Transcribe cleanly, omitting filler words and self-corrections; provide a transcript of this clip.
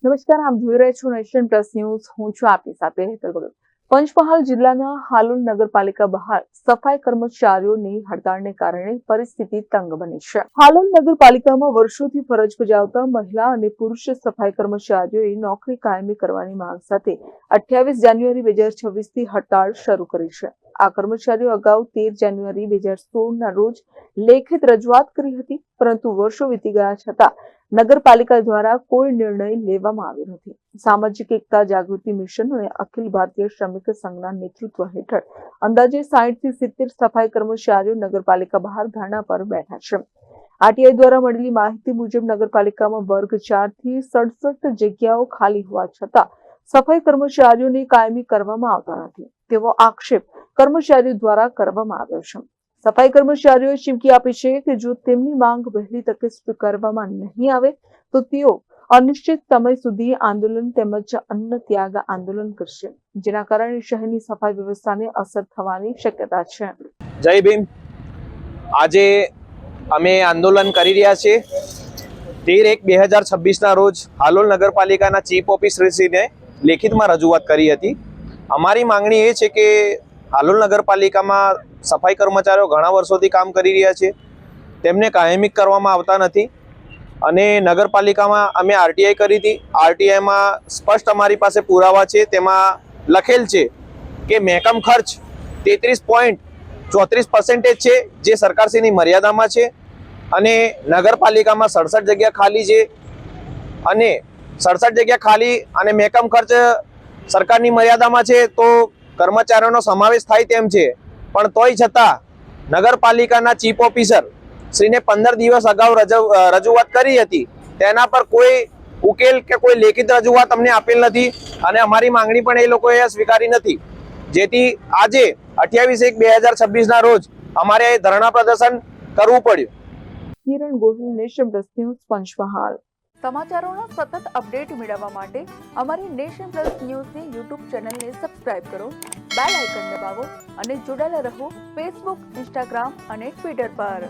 નમસ્કાર, આપ જોઈ રહ્યા છો નેશન પ્લસ ન્યૂઝ. હું છું આપની સાથે હેતલ ભગત. પંચમહાલ જિલ્લાના હાલોલ નગરપાલિકા બહાર સફાઈ કર્મચારીઓની હડતાળને કારણે પરિસ્થિતિ તંગ બની છે. હાલોલ નગરપાલિકામાં વર્ષોથી ફરજ બજાવતા મહિલા અને પુરુષ સફાઈ કર્મચારીઓએ નોકરી કાયમી કરવાની માંગ સાથે 28 જાન્યુઆરી 2026 થી હડતાળ શરૂ કરી છે. આ કર્મચારીઓ અગાઉ 13 જાન્યુઆરી 2016 ના રોજ લેખિત રજૂઆત કરી હતી, પરંતુ વર્ષો વીતી ગયા છતાં નગરપાલિકા દ્વારા કોઈ નિર્ણય લેવામાં આવ્યો નથી. સામાજિક એકતા જાગૃતિ મિશન અને અખિલ ભારતીય શ્રમિક સંઘના નેતૃત્વ હેઠળ અંદાજે 60 થી 70 સફાઈ કર્મચારીઓ નગરપાલિકા બહાર ધરણા પર બેઠા છે. આરટીઆઈ દ્વારા મળેલી માહિતી મુજબ નગરપાલિકામાં વર્ગ 4 થી 67 જગ્યાઓ ખાલી હોવા છતાં સફાઈ કર્મચારીઓને કાયમી કરવામાં આવતા નથી તેવો આક્ષેપ કર્મચારીઓ દ્વારા કરવામાં આવ્યો છે. સફાઈ કર્મચારીઓએ ચીમકી આપી છે કે જો તેમની માંગ વહેલી તકે સ્વીકારવામાં નહીં આવે તો તેઓ અનિશ્ચિત સમય સુધી આંદોલન તેમજ અન્ન ત્યાગ આંદોલન કરશે, જેના કારણે શહેરની સફાઈ વ્યવસ્થાને અસર થવાની શક્યતા છે. જય ભીમ. આજે અમે આંદોલન કરી રહ્યા છીએ. 13/1/2026 ના રોજ હાલોલ નગરપાલિકાના ચીફ ઓફિસરશ્રીને લેખિતમાં રજૂઆત કરી હતી. અમારી માંગણી એ છે કે હાલોલ નગરપાલિકામાં સફાઈ કર્મચારીઓ ઘણા વર્ષોથી કામ કરી રહ્યા છે, તેમને કાયમી કરવામાં આવતા નથી અને નગરપાલિકામાં અમે આરટીઆઈ કરી હતી. આરટીઆઈમાં સ્પષ્ટ અમારી પાસે પુરાવા છે. તેમાં લખેલ છે કે મહેકમ ખર્ચ 33.34% છે, જે સરકારશ્રીની મર્યાદામાં છે અને નગરપાલિકામાં 67 જગ્યા ખાલી છે અને 67 જગ્યા ખાલી અને મહેકમ ખર્ચ સરકારની મર્યાદામાં છે તો કર્મચારીઓનો સમાવેશ થાય તેમ છે. પણ તોય છતાં નગરપાલિકાના ચીફ ઓફિસર શ્રીને 15 દિવસ અગાઉ રજૂઆત કરી હતી, તેના પર કોઈ ઉકેલ કે કોઈ લેખિત રજૂઆત અમને આપેલ નથી અને અમારી માંગણી પણ એ લોકોએ સ્વીકારી નથી, જેથી આજે 28/1/2026 ના રોજ અમારે ધરણા પ્રદર્શન કરવું પડ્યું. Kiran Gohil, Nation Plus News, Panchmahal. સમાચારોના સતત અપડેટ મેળવવા માટે અમારી નેશન પ્લસ ન્યૂઝની યુટ્યુબ ચેનલને સબસ્ક્રાઇબ કરો, બેલ આઇકન દબાવો અને જોડાયેલા રહો ફેસબુક, ઇન્સ્ટાગ્રામ અને ટ્વિટર પર.